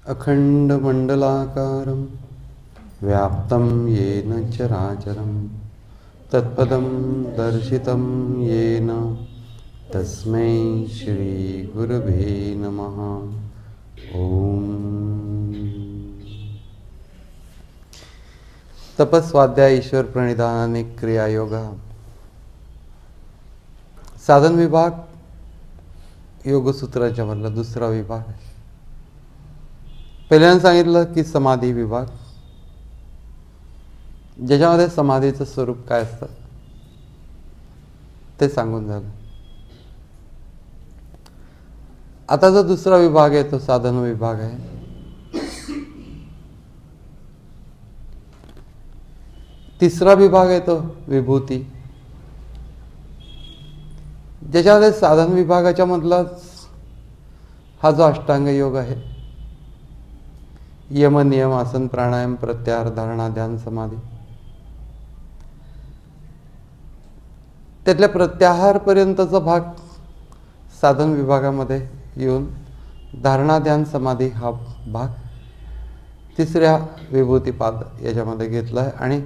अखंडमंडलाकारं व्याप्तं येन चराचरं तत्पदं दर्शितं येन तस्मै श्रीगुरवे नमः। ओम। तपस्वाध्याय ईश्वर प्रणिधान क्रिया योगा साधन विभाग योगसूत्राच्या मधला दुसरा विभाग आहे। पहिल्यांदा सांगितलं की समाधी विभाग, ज्याच्यामध्ये समाधीचं स्वरूप काय असतं ते सांगून झालं। आता जो दुसरा विभाग आहे तो साधन विभाग आहे। तिसरा विभाग आहे तो विभूती, ज्याच्यामध्ये साधन विभागाच्या मधलाच हा जो अष्टांग योग आहे, यम नियम आसन प्राणायाम प्रत्याहार धारणा ध्यान समाधी, त्यातल्या प्रत्याहार पर्यंतचा भाग साधन विभागामध्ये येऊन धारणा ध्यान समाधी हा भाग तिसऱ्या विभूतीपाद याच्यामध्ये घेतला आहे। आणि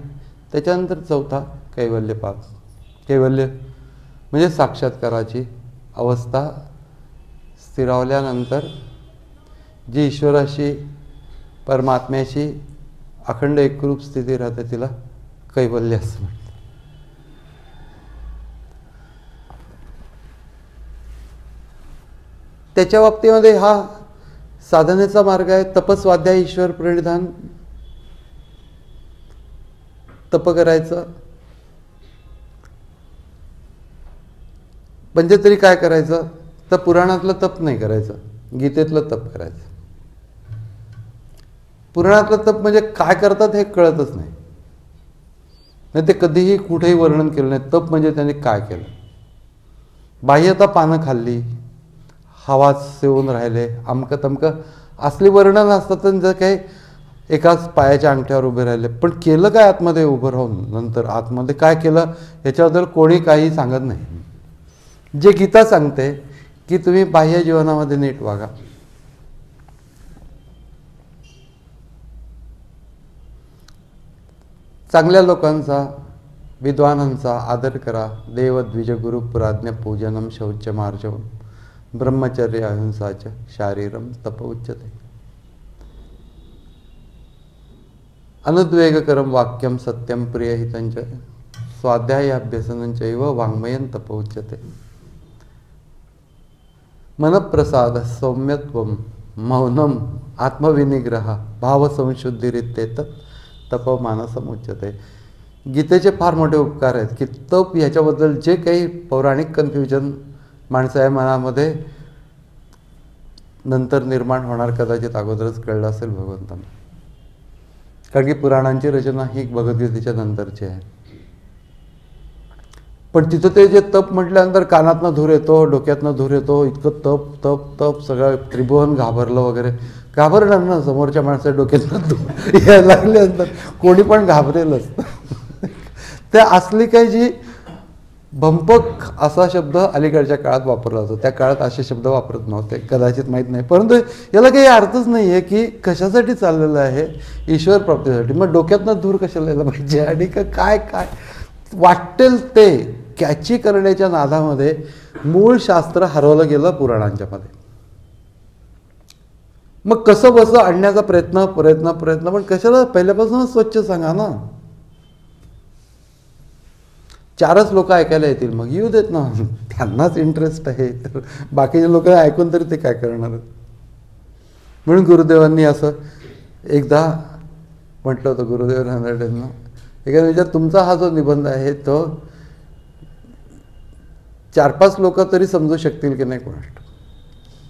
त्याच्यानंतर चौथा कैवल्यपाद। कैवल्य म्हणजे साक्षात्काराची अवस्था स्थिरावल्यानंतर जी ईश्वराशी परमात्म्याशी अखंड एकरूप स्थिती राहते तिला कैवल्य असं म्हणतात। त्याच्या बाबतीमध्ये हा साधनेचा मार्ग आहे तपस्वाध्याय ईश्वर प्रणिधान, तप करायचं। म्हणजे तरी काय करायचं तर पुराणातलं तप नाही करायचं, गीतेतलं तप करायचं। पुराणातलं तप म्हणजे काय करतात हे कळतच नाही, ते कधीही कुठेही वर्णन केलं नाही। तप म्हणजे त्यांनी काय केलं, बाह्यता पानं खाल्ली, हवा सेवून राहिले, अमकं तमकं असली वर्णन असतात। जर काही एकाच पायाच्या अंगठ्यावर उभे राहिले, पण केलं काय आतमध्ये उभं राहून, नंतर आतमध्ये काय केलं याच्याबद्दल कोणी काही सांगत नाही। जे गीता सांगते की तुम्ही बाह्य जीवनामध्ये नीट वागा, चांगल्या लोकांचा विद्वानांचा आदर करा, देव द्विज गुरु प्राज्ञ पूजनम शौच मार्जवम ब्रह्मचर्य अहिंसाच शारीरम तप उच्यते, अनुद्वेगकरम वाक्यम सत्यम प्रियहितंच स्वाध्याय अभ्यसनंचैव वाङ्मयं तप उच्यते, मनप्रसाद सौम्यत्वम मौनम आत्मविनिग्रह भावसंशुद्धिरित्येत तप मानसम उच्यते। गीतेचे फार मोठे उपकार आहेत की तप ह्याच्याबद्दल जे काही पौराणिक कन्फ्युजन माणसाच्या मनामध्ये नंतर निर्माण होणार, कदाचित अगोदरच कळलं असेल भगवंतांना, कारण की पुराणांची रचना ही भगवद्गीतेच्या नंतरची आहे। पण तिथं ते जे तप म्हटल्यानंतर कानातनं धूर येतो, डोक्यातनं धूर येतो, इतकं तप तप तप सगळं त्रिभुवन घाबरलं वगैरे। घाबरणार ना, समोरच्या माणसाच्या डोक्यातनं धूर यायला लागल्यानंतर कोणी पण घाबरेलच। ते असली काही जी भंपक असा शब्द अलीकडच्या काळात वापरला जातो, त्या काळात असे शब्द वापरत नव्हते, कदाचित माहीत नाही। परंतु याला काही अर्थच नाही आहे की कशासाठी चाललेलं आहे, ईश्वर प्राप्तीसाठी। मग डोक्यातनं धूर कशाला यायला पाहिजे आणि काय काय वाटेल ते कॅची करण्याच्या नादामध्ये मूळ शास्त्र हरवलं गेलं पुराणांच्या मध्ये। मग कसं बसं आणण्याचा प्रयत्न प्रयत्न प्रयत्न, पण कशाला पहिल्यापासूनच स्वच्छ सांगा ना। चारच लोक ऐकायला येतील, मग येऊ देत ना, त्यांनाच इंटरेस्ट आहे, तर बाकीचे लोक ऐकून तरी ते काय करणार। म्हणून गुरुदेवांनी असं एकदा म्हटलं होतं, गुरुदेव रानडेंना एखाद्या विचार, तुमचा हा जो निबंध आहे तो 4-5 लोक तरी समजू शकतील की नाही कोणाला।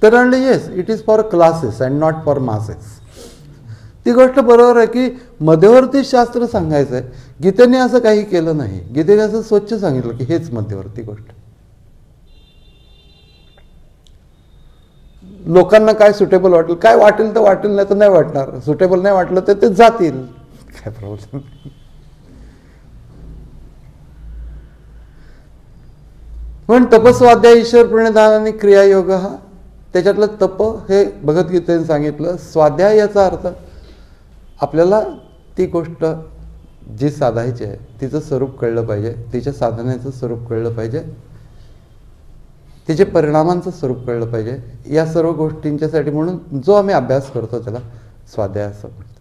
तर म्हणले yes, it is for classes and not for masses. ती गोष्ट बरोबर आहे की मध्यवर्ती शास्त्र सांगायचं आहे, गीतेने असं काही केलं नाही। गीतेने असं स्वच्छ सांगितलं की हेच मध्यवर्ती गोष्ट। लोकांना काय सुटेबल वाटेल, काय वाटेल तर वाटेल, नाही तर नाही वाटणार। सुटेबल नाही वाटलं तर ते जातील, काय प्रॉब्लेम। पण तपस्वाध्याय ईश्वर प्रणिधान आणि क्रियायोग हा त्याच्यातलं तप हे भगवद्गीतेने सांगितलं. स्वाध्याय याचा अर्थ आपल्याला ती गोष्ट जी साधायची आहे तिचं स्वरूप कळलं पाहिजे, तिच्या साधनेचं स्वरूप कळलं पाहिजे, तिचे परिणामांचं स्वरूप कळलं पाहिजे. या सर्व गोष्टींच्यासाठी म्हणून जो आम्ही अभ्यास करतो त्याला स्वाध्याय असं म्हणतो.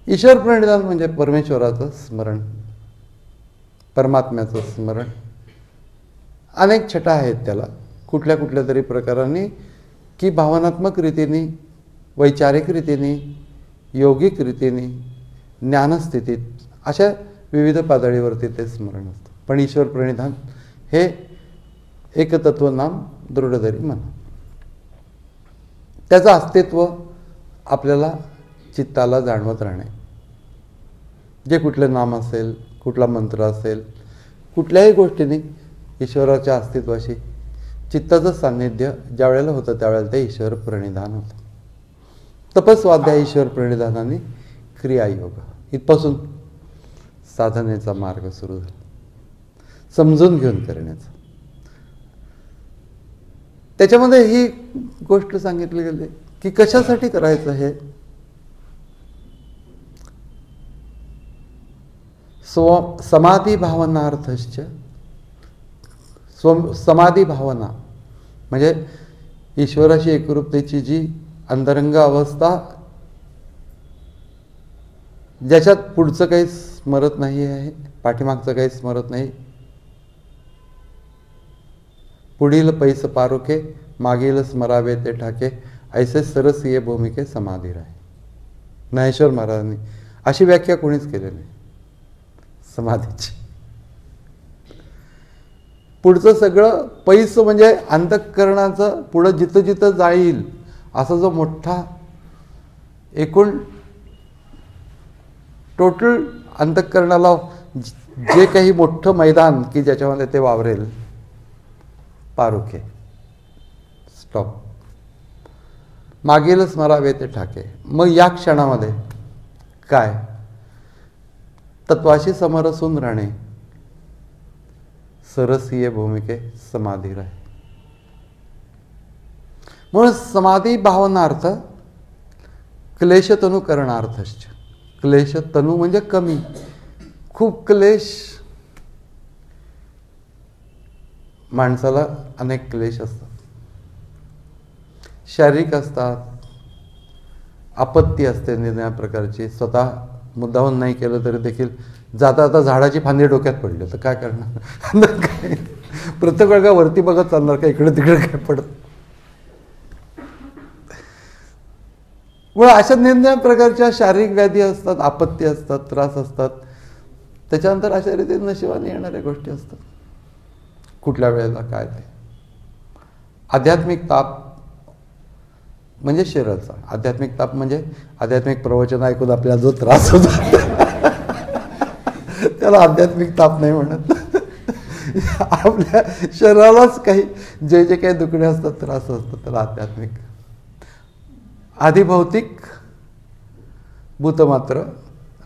ईश्वर प्रणिधान म्हणजे परमेश्वराचं स्मरण, परमात्म्याचं स्मरण. अनेक छटा आहेत त्याला कुठल्या कुठल्या तरी प्रकाराने, की भावनात्मक रीतीने, वैचारिक रीतीने, योगिक रीतीने, ज्ञानस्थितीत, अशा विविध पातळीवरती ते स्मरण असतं. पण ईश्वर प्रणिधान हे एकतत्व नाम दृढधरी म्हणा. त्याचं अस्तित्व आपल्याला चित्ताला जाणवत राहणे. जे कुठले नाम असेल, कुठला मंत्र असेल, कुठल्याही गोष्टीने ईश्वराच्या अस्तित्वाशी चित्ताचं सान्निध्य ज्या वेळेला होतं त्यावेळेला ते ईश्वर प्रणिधान होतं. तपस्वाध्याय ईश्वर प्रणिधानाने क्रियायोग, इथपासून साधनेचा मार्ग सुरू झाला, समजून घेऊन करण्याचा. त्याच्यामध्ये ही गोष्ट सांगितली गेली की कशासाठी करायचं हे. समाधी भावनार्थश्च, समाधी भावना म्हणजे ईश्वराशी एकरूपतेची जी अंतरंग अवस्था, ज्याच्यात पुढचं काही स्मरत नाही आहे, पाठीमागचं काही स्मरत नाही. पुढील पैस पारोखे, मागील स्मरावे ते ठाके, ऐसे सरसीय भूमिके समाधी राहे. ज्ञानेश्वर महाराजांनी अशी व्याख्या कोणीच केली नाही समाधीची. पुढचं सगळं पैस म्हणजे अंतःकरणाचं पुढं जिथं जिथं जाईल असा जो मोठा एकूण टोटल अंतःकरणाला जे काही मोठं मैदान की ज्याच्यामध्ये ते वावरेल, पारुखे, स्टॉप, मागील स्मरावे ते ठाके. मग या क्षणामध्ये काय तत्वाशी समरसून राहणे, सरसीय भूमिके समाधी राहे. म्हणून समाधी भावनार्थ क्लेशतनु करणार्थश्च. क्लेशतनु म्हणजे कमी, खूप क्लेश. माणसाला अनेक क्लेश असतात, शारीरिक असतात, आपत्ती असते निरनिराळ्या प्रकारची. स्वतः मुद्दाहून नाही केलं तरी देखील जाता आता झाडाची फांदी डोक्यात पडली तर काय करणार, काय प्रत्येक वेळा वरती बघत चालणार का, इकडे तिकडे काय पडत. मग अशा निरनिराळ्या प्रकारच्या शारीरिक व्याधी असतात, आपत्ती असतात, त्रास असतात. त्याच्यानंतर अशा रीतीने नशिबाने येणाऱ्या गोष्टी असतात. कुठल्या वेळेला काय ते आध्यात्मिक ताप म्हणजे शरीराचा. आध्यात्मिक ताप म्हणजे आध्यात्मिक प्रवचन ऐकून आपल्याला जो त्रास होतो त्याला आध्यात्मिक ताप नाही म्हणत. आपल्या शरीरालाच काही जे जे काही दुखणे असतात, त्रास असतात, त्याला आध्यात्मिक. आधिभौतिक भूत मात्र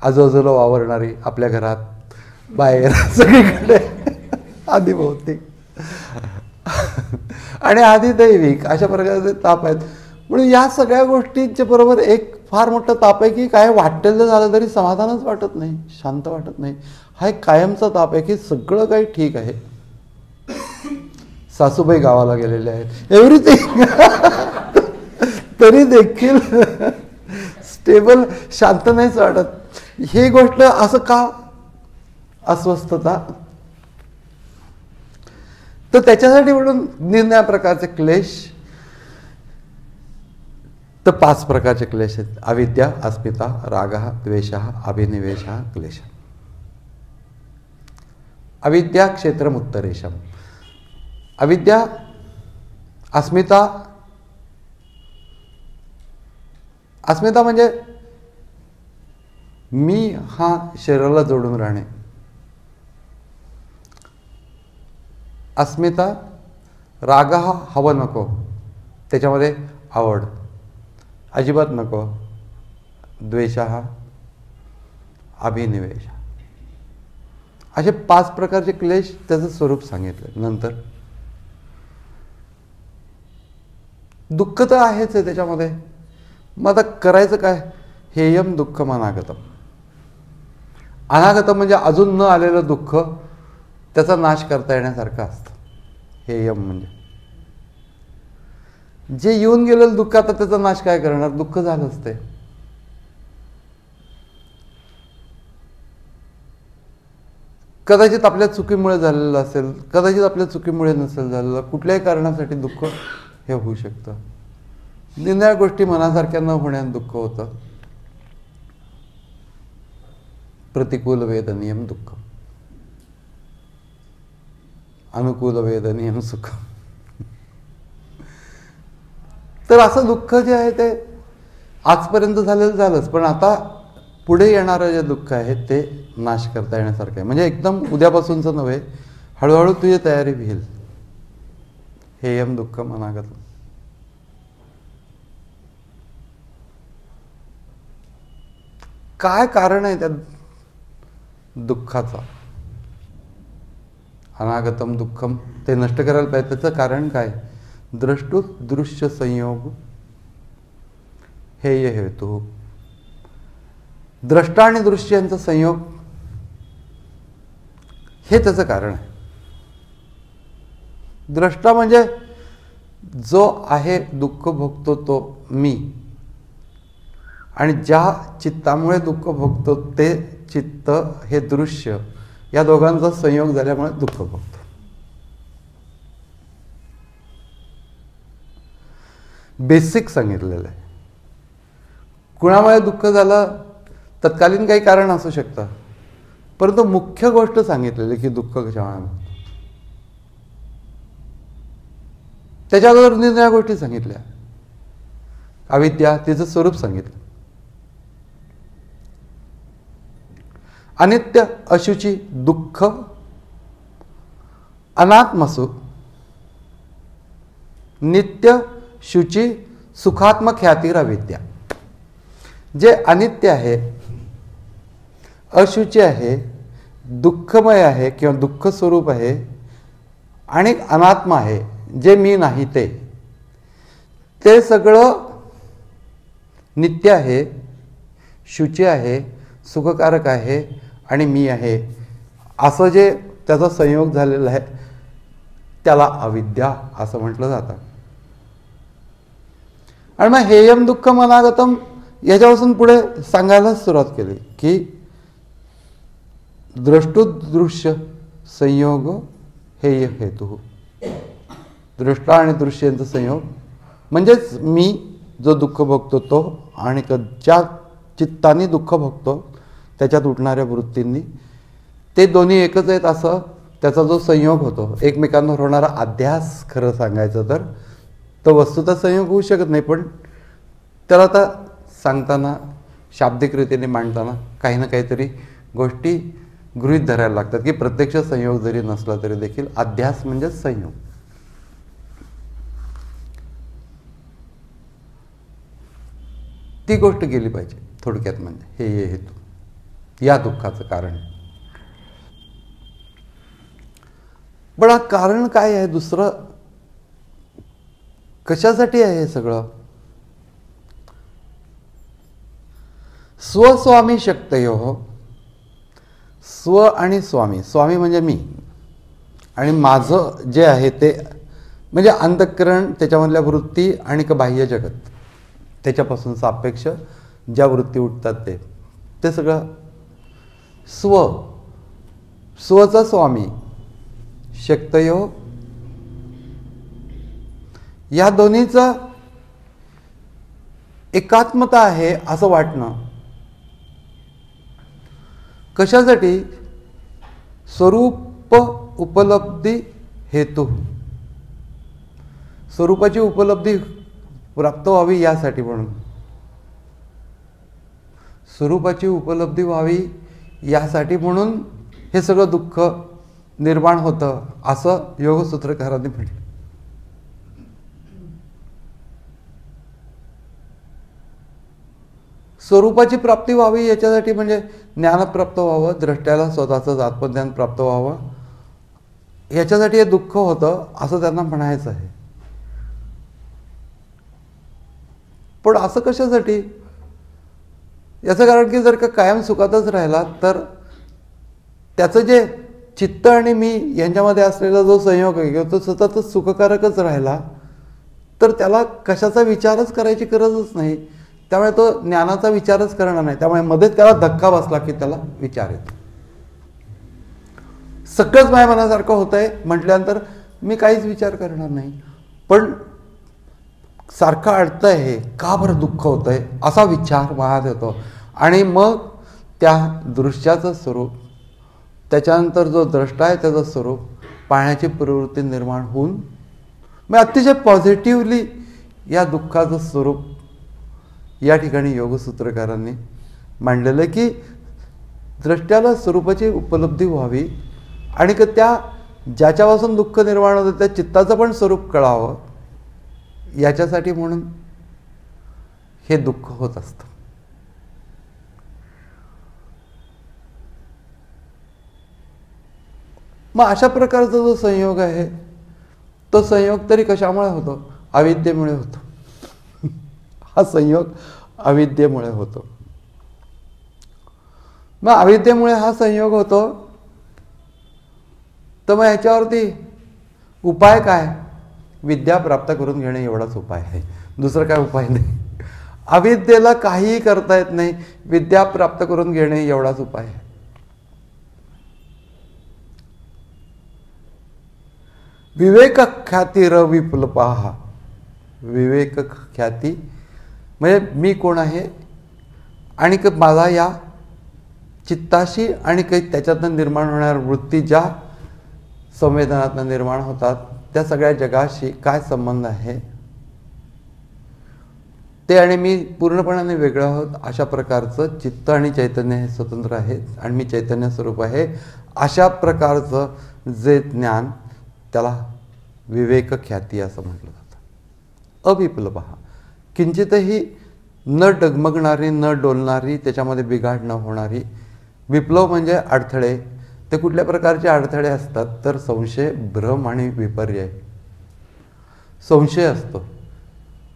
आजूबाजूला वावरणारी, आपल्या घरात बाहेर सगळीकडे आधिभौतिक आणि आधिदैविक अशा प्रकारचे ताप आहेत. म्हणून या सगळ्या गोष्टींच्या बरोबर एक फार मोठा ताप आहे की काय वाटेल झालं तरी समाधानच वाटत नाही, शांत वाटत नाही. हा एक कायमचा ताप आहे की सगळं काही ठीक आहे. सासूबाई गावाला गेलेले आहेत, एव्हरीथिंग, तरी देखील स्टेबल, शांत नाहीच वाटत. ही गोष्ट असं का, अस्वस्थता. तर त्याच्यासाठी म्हणून निरनिराळ्या प्रकारचे क्लेश. तर 5 प्रकारचे क्लेश आहेत. अविद्या, अस्मिता, राग, द्वेष, अभिनिवेश, क्लेश. अविद्या क्षेत्रम उत्तरेशम. अविद्या, अस्मिता. अस्मिता म्हणजे मी हा शरीराला जोडून राहणे. अस्मिता, राग हवं नको, त्याच्यामध्ये आवड अजिबात नको. द्वेष, अभिनिवेश, असे 5 प्रकारचे क्लेश त्याचं स्वरूप सांगितलं. नंतर दुःख तर आहेच आहे त्याच्यामध्ये. मग आता करायचं काय? हेयम दुःखम अनागतम. अनागतम म्हणजे अजून न आलेलं दुःख, त्याचा नाश करता येण्यासारखं असतं हेयम म्हणजे. जे येऊन गेलेलं दुःख आता त्याचा नाश काय करणार? दुःख झालंच ते. कदाचित आपल्या चुकीमुळे झालेलं असेल, कदाचित आपल्या चुकीमुळे नसेल झालेलं, कुठल्याही कारणासाठी दुःख हे होऊ शकतं. निरनिराळ्या गोष्टी मनासारख्या न होण्यात दुःख होतं. प्रतिकूल वेदनीयम दुःख, अनुकूल वेदनीयम सुख. तर असं दुःख जे आहे ते आजपर्यंत झालेलं झालंच, पण आता पुढे येणारं जे दुःख आहे ते नाश करता येण्यासारखं आहे. म्हणजे एकदम उद्यापासूनचं नव्हे, हळूहळू तुझी तयारी होईल. हेयम दुःखम अनागतम. काय कारण आहे त्या दुःखाचा? अनागतम दुःखम ते नष्ट करायला पाहिजे. त्याचं कारण काय? द्रष्टुत दृश्य संयोग हेय हेतू. द्रष्टा आणि दृश्य यांचा संयोग हे त्याचं कारण आहे. द्रष्टा म्हणजे जो आहे दुःख भोगतो तो मी, आणि ज्या चित्तामुळे दुःख भोगतो ते चित्त हे दृश्य, या दोघांचा संयोग झाल्यामुळे दुःख भोगतो. बेसिक सांगितलेलं आहे. कुणामुळे दुःख झालं, तत्कालीन काही कारण असू शकतं, परंतु मुख्य गोष्ट सांगितलेली की दुःख कशामुळे होतं. त्याच्याबरोबर निरनिराळ्या गोष्टी सांगितल्या. अविद्या, तिचं स्वरूप सांगितलं. अनित्य, अशुची, दुःख, अनात्मसुख, नित्य, शुची, सुखात्मक ख्यातीर अविद्या. जे अनित्य आहे, अशुची आहे, दुःखमय आहे किंवा दुःख स्वरूप आहे, आणि अनात्मा आहे, जे मी नाही ते सगळं नित्य आहे, शुची आहे, सुखकारक आहे आणि मी आहे, असं जे त्याचा संयोग झालेला आहे त्याला अविद्या असं म्हटलं जातं. आणि मग हेयम दुःखम अनागतम याच्यापासून पुढे सांगायला सुरुवात केली की द्रष्टुदृश्य संयोग हेय हेतू. दृष्टा आणि दृश्य यांचा संयोग म्हणजेच मी जो दुःख भोगतो तो, आणि ज्या चित्ताने दुःख भोगतो त्याच्यात उठणाऱ्या वृत्तींनी, ते दोन्ही एकच आहेत असं त्याचा जो संयोग होतो, एकमेकांवर होणारा अध्यास, खरं सांगायचं तर तो वस्तुतः संयोग होऊ शकत नाही, पण त्याला आता सांगताना, शाब्दिक रीतीने मांडताना काही ना काहीतरी गोष्टी गृहीत धरायला लागतात की प्रत्यक्ष संयोग जरी नसला तरी देखील अध्यास म्हणजे संयोग. ती गोष्ट गेली पाहिजे थोडक्यात. म्हणजे हे हेतू या दुःखाचं कारण. पण कारण काय आहे दुसरं? कशासाठी आहे हे सगळं? स्वस्वामी शक्तयो. स्व आणि स्वामी. स्वामी म्हणजे मी, आणि माझं जे आहे ते म्हणजे अंतःकरण, त्याच्यामधल्या वृत्ती आणि बाह्य जगत, त्याच्यापासून सापेक्ष ज्या वृत्ती उठतात ते सगळं स्व. स्वचा स्वामी, शक्तयो, या दोन्हीचा एकात्मता आहे असं वाटणं. कशासाठी? स्वरूप उपलब्धी हेतू. स्वरूपाची उपलब्धी प्राप्त व्हावी यासाठी. म्हणून स्वरूपाची उपलब्धी व्हावी यासाठी म्हणून हे सगळं दुःख निर्माण होतं असं योगसूत्रकारांनी म्हटलं. स्वरूपाची प्राप्ती व्हावी याच्यासाठी, म्हणजे ज्ञान प्राप्त व्हावं, द्रष्ट्याला स्वतःचं आत्मज्ञान प्राप्त व्हावं, याच्यासाठी हे दुःख होतं असं त्यांना म्हणायचं आहे. पण असं कशासाठी? याचं कारण की जर का कायम सुखातच राहिला तर त्याचं जे चित्त आणि मी यांच्यामध्ये असलेला जो संयोग आहे तो सततच सुखकारकच राहिला तर त्याला कशाचा विचारच करायची गरजच नाही. त्यामुळे तो ज्ञानाचा विचारच करणार नाही. त्यामुळे मध्ये त्याला धक्का बसला की त्याला विचार येतो. सगळंच माझ्या मनासारखं होतंय म्हटल्यानंतर मी काहीच विचार करणार नाही. पण सारखं अडतंय हे, का बरं दुःख होतंय असा विचार मनात येतो. आणि मग त्या दृश्याचं स्वरूप, त्याच्यानंतर जो द्रष्टा आहे त्याचं स्वरूप पाहण्याची प्रवृत्ती निर्माण होऊन मग अतिशय पॉझिटिव्हली या दुःखाचं स्वरूप या ठिकाणी योगसूत्रकारांनी मांडलेलं की द्रष्ट्याला स्वरूपाची उपलब्धी व्हावी आणि त्या ज्याच्यापासून दुःख निर्माण होतं त्या चित्ताचं पण स्वरूप कळावं याच्यासाठी म्हणून हे दुःख होत असतं. मग अशा प्रकारचा जो संयोग आहे तो संयोग तरी कशामुळे होतो? अविद्येमुळे होतो. हा संयोग अविद्येमुळे होतो. मग अविद्येमुळे हा संयोग होतो तर मग ह्याच्यावरती उपाय काय? विद्या प्राप्त करून घेणे एवढाच उपाय आहे, दुसरं काय उपाय नाही. अविद्येला काहीही करता येत नाही, विद्या प्राप्त करून घेणे एवढाच उपाय आहे. विवेक ख्यातीर विप्लपाहा. विवेक ख्याती म्हणजे मी कोण आहे आणि माझा या चित्ताशी आणि काही त्याच्यातनं निर्माण होणाऱ्या वृत्ती ज्या संवेदनातनं निर्माण होतात त्या सगळ्या जगाशी काय संबंध आहे ते, आणि मी पूर्णपणाने वेगळं आहोत अशा प्रकारचं चित्त आणि चैतन्य हे स्वतंत्र आहेत आणि मी चैतन्य स्वरूप आहे अशा प्रकारचं जे ज्ञान त्याला विवेक ख्याती असं म्हटलं जातं. अविप्लवः, किंचितही न डगमगणारी, न डोलणारी, त्याच्यामध्ये बिघाड न होणारी. विप्लव म्हणजे अडथळे. ते कुठल्या प्रकारचे अडथळे असतात तर संशय, भ्रम आणि विपर्यय. संशय असतो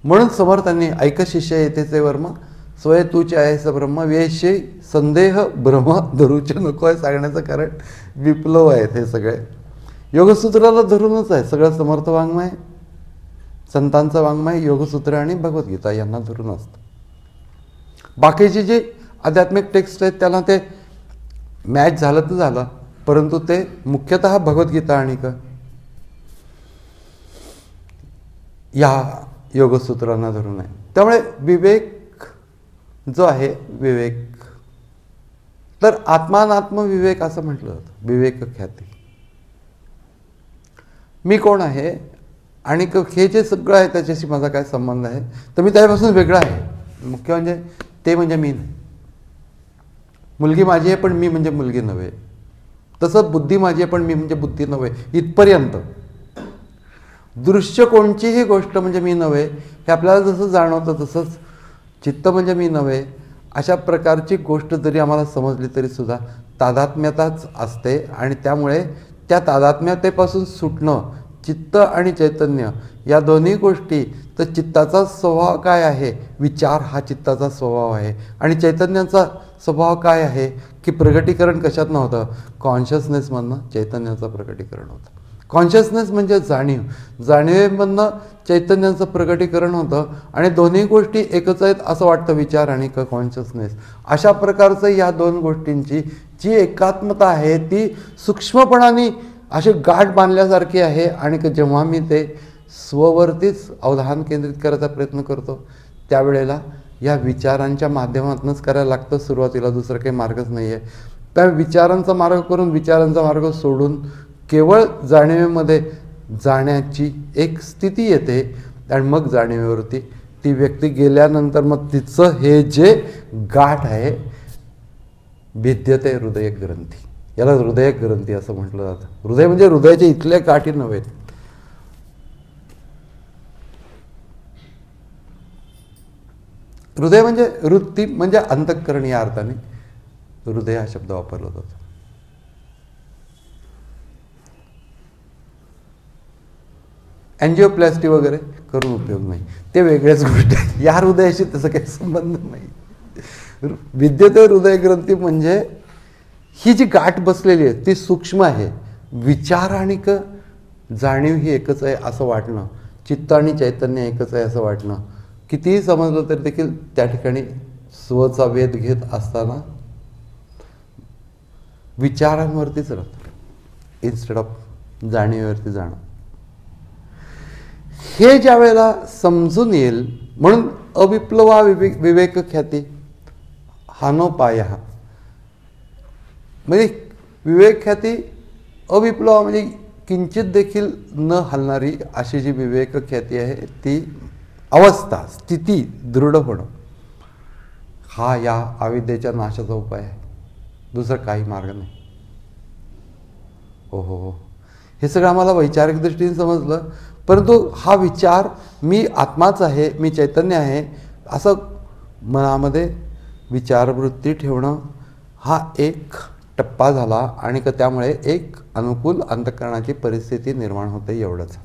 म्हणून समर्थांनी ऐक शिष्य येतेचे वर्म स्वय तूच आहेस ब्रह्म वेशे संदेह भ्रम धरूच नको आहे सांगण्याचं कारण विप्लव आहेत हे सगळे. योगसूत्राला धरूनच आहे सगळं. समर्थ वाङ्मय, संतांचं वाङ्मय, योगसूत्र आणि भगवद्गीता यांना धरून असतं. बाकीची जी आध्यात्मिक टेक्स्ट आहेत त्याला ते मॅच झालं तर झालं, परंतु ते मुख्यतः भगवद्गीता आणि या योगसूत्रांना धरून आहे. त्यामुळे विवेक जो आहे, विवेक तर आत्मानात्म विवेक असं म्हटलं जातं. विवेक ख्याती, मी कोण आहे आणि हे जे सगळं आहे त्याच्याशी माझा काय संबंध आहे तर मी त्यापासून वेगळा आहे. मुख्य म्हणजे ते म्हणजे मी नाही. मुलगी माझी आहे पण मी म्हणजे मुलगी नव्हे. तसंच बुद्धी माझी आहे पण मी म्हणजे बुद्धी नव्हे. इथपर्यंत दृश्य कोणतीही गोष्ट म्हणजे मी नव्हे हे आपल्याला जसं जाणवतं तसंच चित्त म्हणजे मी नव्हे अशा प्रकारची गोष्ट जरी आम्हाला समजली तरी सुद्धा तादात्म्यताच असते. आणि त्यामुळे त्या तादात्म्यतेपासून सुटणं, चित्त आणि चैतन्य या दोन्ही गोष्टी, तर चित्ताचा स्वभाव काय आहे? विचार हा चित्ताचा स्वभाव आहे. आणि चैतन्याचा स्वभाव काय आहे की प्रगटीकरण कशातनं होतं? कॉन्शियसनेसमधनं चैतन्याचं प्रगटीकरण होतं. कॉन्शियसनेस म्हणजे जाणीव, जाणीवेमधनं चैतन्याचं प्रगटीकरण होतं. आणि दोन्ही गोष्टी एकच आहेत असं वाटतं, विचार आणि कॉन्शियसनेस. अशा प्रकारचं या दोन गोष्टींची जी एकात्मता आहे ती सूक्ष्मपणाने अशी गाठ बांधल्यासारखी आहे. आणि जेव्हा मी ते स्ववरतीच अवधान केंद्रित करायचा प्रयत्न करतो त्यावेळेला या विचारांच्या माध्यमातूनच करायला लागतं. सुरुवातीला दुसरं काही मार्गच नाही आहे. त्या विचारांचा मार्ग करून विचारांचा मार्ग सोडून केवळ जाणीवेमध्ये जाण्याची एक स्थिती येते. आणि मग जाणीवेवरती ती व्यक्ती गेल्यानंतर मग तिचं हे जे गाठ आहे भिद्यते हृदय ग्रंथी, याला हृदय ग्रंथी असं म्हटलं जातं. हृदय म्हणजे हृदयाच्या इथल्या गाठी नव्हे. हृदय म्हणजे वृत्ती म्हणजे अंतःकरण या अर्थाने हृदय हा शब्द वापरला जातो. अँजिओप्लास्टी वगैरे करून उपयोग नाही, ते वेगळ्याच गोष्टी आहेत. या हृदयाशी त्याचा काही संबंध नाही. विद्युत हृदयग्रंथी म्हणजे ही जी गाठ बसलेली आहे ती सूक्ष्म आहे. विचार आणि जाणीव ही एकच आहे असं वाटणं, चित्त आणि चैतन्य एकच आहे असं वाटणं, कितीही समजलं तरी देखील त्या ठिकाणी स्वचा वेध घेत असताना विचारांवरतीच राहतं इन्स्टेड ऑफ जाणीवेवरती जाणं. हे ज्या वेळेला समजून येईल, म्हणून अविप्लवा विवेक ख्याती हानो पाया, म्हणजे विवेक ख्याती अविप्लवा म्हणजे किंचित देखील न हलणारी अशी जी विवेक ख्याती आहे ती अवस्था स्थिती दृढ होणं, हा या अविद्येच्या नाशाचा उपाय आहे. दुसरा काही मार्ग नाही. हो, हे सगळं आम्हाला वैचारिक दृष्टीने समजलं, परंतु हा विचार मी आत्माच आहे, मी चैतन्य आहे असं मनामध्ये विचारवृत्ती ठेवणं हा एक टप्पा झाला आणि त्यामुळे एक अनुकूल अंतःकरणाची परिस्थिती निर्माण होते. एवढंच.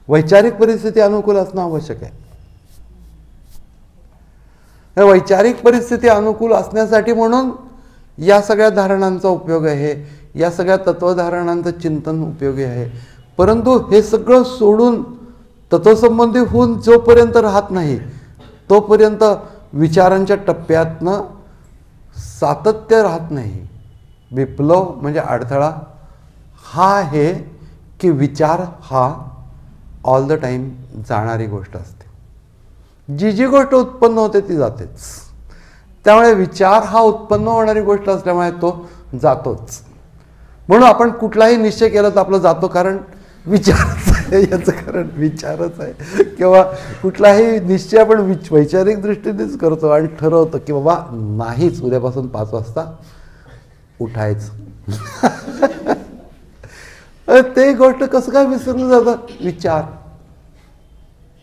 वैचारिक परिस्थिती अनुकूल असणं आवश्यक आहे. वैचारिक परिस्थिती अनुकूल असण्यासाठी म्हणून या सगळ्या धारणांचा उपयोग आहे, या सगळ्या तत्वधारणांचं चिंतन उपयोगी आहे. परंतु हे सगळं सोडून तत्वसंबंधी होऊन जोपर्यंत राहत नाही तोपर्यंत विचारांच्या टप्प्यातनं सातत्य राहत नाही. विप्लव म्हणजे अडथळा हा आहे की विचार हा ऑल द टाईम जाणारी गोष्ट असते. जी गोष्ट उत्पन्न होते ती जातेच. त्यामुळे विचार हा उत्पन्न होणारी गोष्ट असल्यामुळे तो जातोच. म्हणून आपण कुठलाही निश्चय केला तर आपलं जातो, कारण विचारच आहे, याचं कारण विचारच आहे. किंवा कुठलाही निश्चय आपण वैचारिक दृष्टीनेच करतो आणि ठरवतो की बाबा नाहीच, उद्यापासून 5 वाजता उठायचं. ते गोष्ट कसं काय विसरलं जातं? विचार.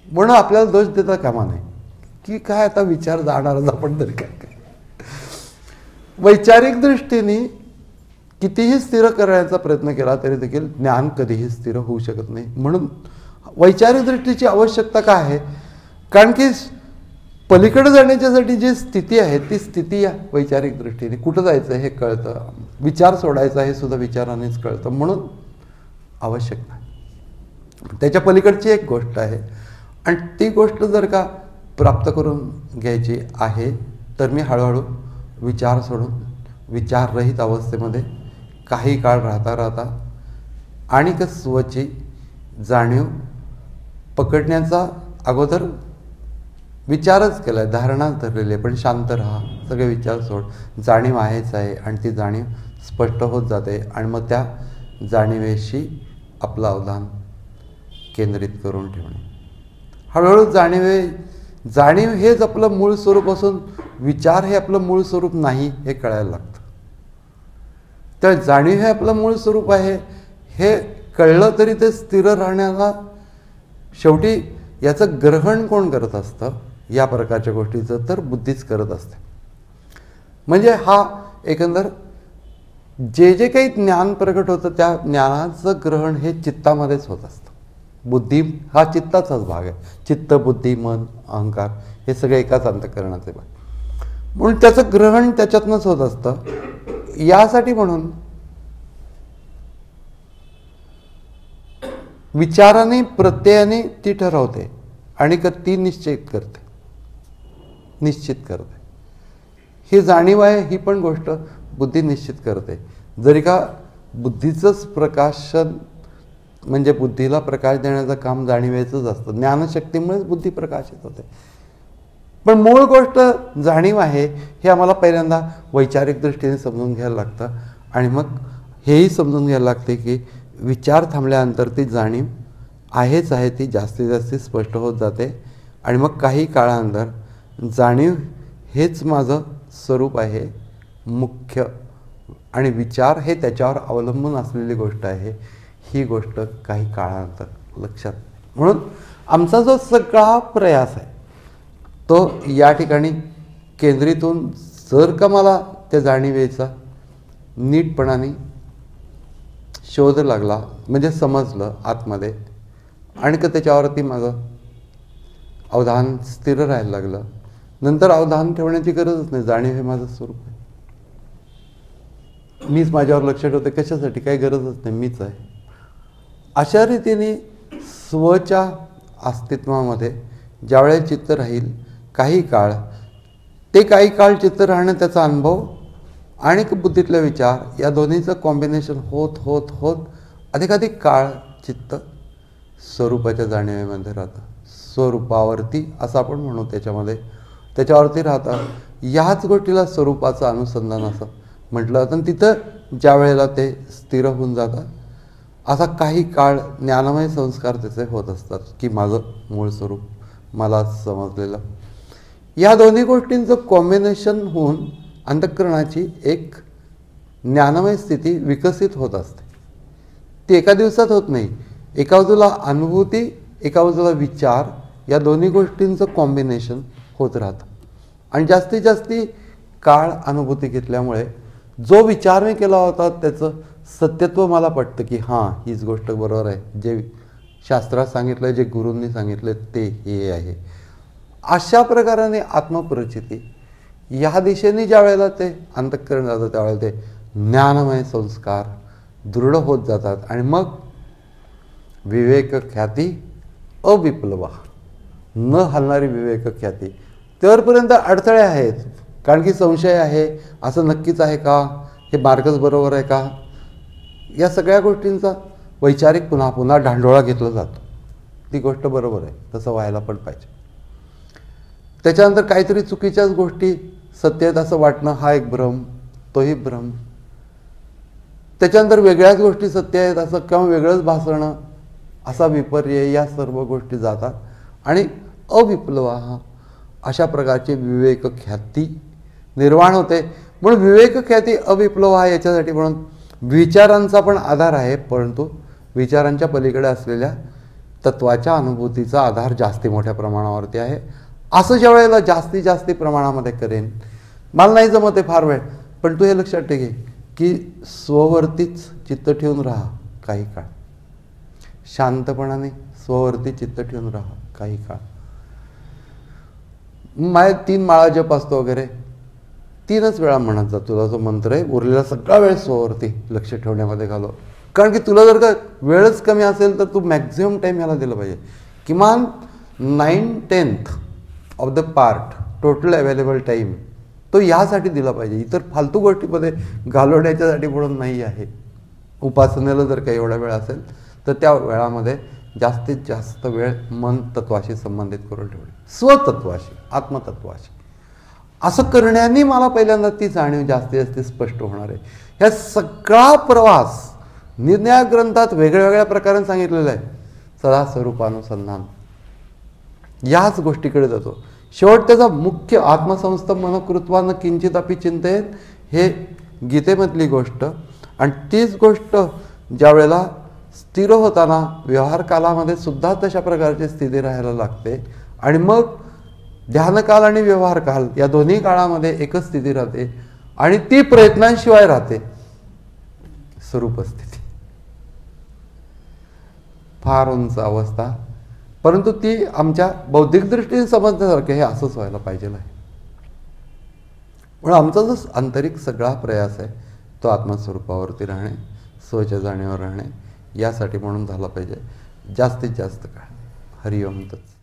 म्हणून आपल्याला दोष देता कामा नाही की काय आता विचार जाणारच आपण तरी काय. वैचारिक दृष्टीने कितीही स्थिर करण्याचा प्रयत्न केला तरी देखील ज्ञान कधीही स्थिर होऊ शकत नाही. म्हणून वैचारिक दृष्टीची आवश्यकता काय आहे? कारण की पलीकडे जाण्याच्यासाठी जी स्थिती आहे ती स्थिती या वैचारिक दृष्टीने कुठं जायचं हे कळतं, विचार सोडायचा हे सुद्धा विचारानेच कळतं. म्हणून आवश्यक नाही. त्याच्या पलीकडची एक गोष्ट आहे आणि ती गोष्ट जर का प्राप्त करून घ्यायची आहे तर मी हळूहळू विचार सोडून विचाररहित अवस्थेमध्ये काही काळ राहता आणि स्वची जाणीव पकडण्याचा अगोदर विचारच केला आहे, धारणाच धरलेली आहे. पण शांत राहा, सगळे विचार सोड, जाणीव आहेच आहे आणि ती जाणीव स्पष्ट होत जाते आणि मग त्या जाणीवेशी आपलं अवधान केंद्रित करून ठेवणे. हळूहळू जाणीव हेच आपलं मूळ स्वरूप असून विचार हे आपलं मूळ स्वरूप नाही हे कळायला लागतं. तर जाणीव हे आपलं मूळ स्वरूप आहे हे कळलं तरी ते स्थिर राहण्याला शेवटी याचं ग्रहण कोण करत असतं या प्रकारच्या गोष्टीचं? तर बुद्धीच करत असते. म्हणजे हा एकंदर जे काही ज्ञान प्रकट होतं त्या ज्ञानाचं ग्रहण हे चित्तामध्येच होत असतं. बुद्धी हा चित्ताचाच भाग आहे. चित्त, बुद्धी, मन, अहंकार हे सगळे एकाच अंतःकरणाचे भाग. म्हणून त्याचं ग्रहण त्याच्यातनंच होत असतं. यासाठी म्हणून विचाराने प्रत्ययाने ती ठरवते आणि ती निश्चित करते. ही जाणीव आहे, ही पण गोष्ट बुद्धी निश्चित करते. जरी का बुद्धीचंच प्रकाशन म्हणजे बुद्धीला प्रकाश देण्याचं काम जाणीवेचंच असतं. ज्ञानशक्तीमुळेच बुद्धी प्रकाशित होते. पण मूळ गोष्ट जाणीव आहे हे आम्हाला पहिल्यांदा वैचारिक दृष्टीने समजून घ्यायला लागतं आणि मग हेही समजून घ्यायला लागते की विचार थांबल्यानंतर ती जाणीव आहेच आहे ती जास्तीत जास्त स्पष्ट होत जाते आणि मग काही काळानंतर जाणीव हेच माझं स्वरूप आहे मुख्य आणि विचार हे त्याच्यावर अवलंबून असलेली गोष्ट आहे ही गोष्ट काही काळानंतर लक्षात. म्हणून आमचा जो सगळा प्रयास आहे तो या ठिकाणी केंद्रित होऊन जर का मला त्या जाणीवेचा नीटपणाने शोध लागला, म्हणजे समजलं आतमध्ये, आणि का त्याच्यावरती माझं अवधान स्थिर राहायला लागलं. नंतर अवधान ठेवण्याची गरजच नाही, जाणीव हे माझं स्वरूप आहे. मीच माझ्यावर लक्ष ठेवते, कशासाठी, काही गरजच नाही, मीच आहे. अशा रीतीने स्वच्या अस्तित्वामध्ये ज्यावेळेस चित्त राहील काही काळ, ते काही काळ चित्त राहणं, त्याचा अनुभव आणि बुद्धीतले विचार या दोन्हीचं कॉम्बिनेशन होत होत होत अधिकाधिक काळ चित्त स्वरूपाच्या जाणीवेमध्ये राहतं. स्वरूपावरती असं आपण म्हणू, त्याच्यावरती राहतं. ह्याच गोष्टीला स्वरूपाचं अनुसंधान असं म्हटलं जातं. तिथं ज्या वेळेला ते स्थिर होऊन जातं, असा काही काळ ज्ञानमय संस्कार त्याचे होत असतात की माझं मूळ स्वरूप मला समजलेलं. या दोन्ही गोष्टींचं कॉम्बिनेशन होऊन अंतःकरणाची एक ज्ञानमय स्थिती विकसित होत असते. ती एका दिवसात होत नाही. एका बाजूला अनुभूती, एका बाजूला विचार, या दोन्ही गोष्टींचं कॉम्बिनेशन होत राहतं. आणि जास्तीत जास्ती काळ अनुभूती घेतल्यामुळे जो विचार मी केला होता त्याचं सत्यत्व मला पटतं की हां, हीच गोष्ट बरोबर आहे, जे शास्त्रात सांगितलं, जे गुरूंनी सांगितलं ते हे आहे. अशा प्रकाराने आत्मप्रचिती या दिशेने ज्या वेळेला ते अंतःकरण जातं, त्यावेळेला ते ज्ञानमय संस्कार दृढ होत जातात. आणि मग विवेक ख्याती अविप्लवा, न हलणारी विवेक ख्याती. तरपर्यंत अडथळे आहेत, कारण की संशय आहे, असं नक्कीच आहे का, हे मार्गच बरोबर आहे का, या सगळ्या गोष्टींचा वैचारिक पुन्हा पुन्हा ढांडोळा घेतला जातो. ती गोष्ट बरोबर आहे, तसं व्हायला पण पाहिजे. त्याच्यानंतर काहीतरी चुकीच्याच गोष्टी सत्य आहेत असं वाटणं, हा एक भ्रम, तोही भ्रम. त्याच्यानंतर वेगळ्याच गोष्टी सत्य आहेत असं किंवा वेगळंच भासणं, असा विपर्य, या सर्व गोष्टी जातात. आणि अविप्लवा, अशा प्रकारची विवेक ख्याती निर्माण होते. म्हणून विवेक ख्याती अविप्लवा याच्यासाठी म्हणून विचारांचा पण आधार आहे, परंतु विचारांच्या पलीकडे असलेल्या तत्वाच्या अनुभूतीचा आधार जास्ती मोठ्या प्रमाणावरती आहे. असं ज्या वेळेला जास्ती प्रमाणामध्ये करेन, मला नाही जमत आहे फार वेळ, पण तू हे लक्षात ठेव की स्ववरतीच चित्त ठेवून राहा काही काळ, शांतपणाने स्ववरती चित्त ठेवून राहा काही काळ. माझे 3 माळा जप असतो वगैरे, 3च वेळा म्हणत जा तुला जो मंत्र आहे, उरलेला सगळा वेळ स्ववरती लक्ष ठेवण्यामध्ये घालव. कारण की तुला जर का वेळच कमी असेल तर तू मॅक्झिमम टाईम ह्याला दिलं पाहिजे. किमान 9/10 of the part total available time तो ह्यासाठी दिला पाहिजे, इतर फालतू गोष्टीमध्ये घालवण्याच्यासाठी म्हणून नाही आहे. उपासनेला जर काही एवढा वेळ असेल तर त्या वेळामध्ये जास्तीत जास्त वेळ मन तत्वाशी संबंधित करून ठेवणे, स्वतत्वाशी, आत्मतत्वाशी. असं करण्याने मला पहिल्यांदा ती जाणीव जास्तीत जास्त स्पष्ट होणार आहे. ह्या सगळा प्रवास निर्णय ग्रंथात वेगळ्या प्रकारे सांगितलेला आहे. सदा स्वरूपानुसंधान याच गोष्टीकडे जातो. शेवट त्याचा मुख्य आत्मसंस्थ मनकृत्वान किंचित अपि चिंतेत, हे गीतेमधली गोष्ट. आणि तीच गोष्ट ज्या वेळेला स्थिर होताना व्यवहार कालामध्ये सुद्धा तशा प्रकारची स्थिती राहायला लागते. आणि मग ध्यानकाल आणि व्यवहार काल या दोन्ही काळामध्ये एकच स्थिती राहते, आणि ती प्रयत्नांशिवाय राहते, स्वरूप स्थिती. फार उंच अवस्था, परंतु ती आमच्या बौद्धिक दृष्टीने समजण्यासारखं हे असंच व्हायला पाहिजे आहे. म्हणून आमचा जो आंतरिक सगळा प्रयास आहे तो आत्मस्वरूपावरती राहणे, स्वच्या जाणीवर राहणे, यासाठी म्हणून झाला पाहिजे जास्तीत जास्त काळ. हरिओम तत्सत.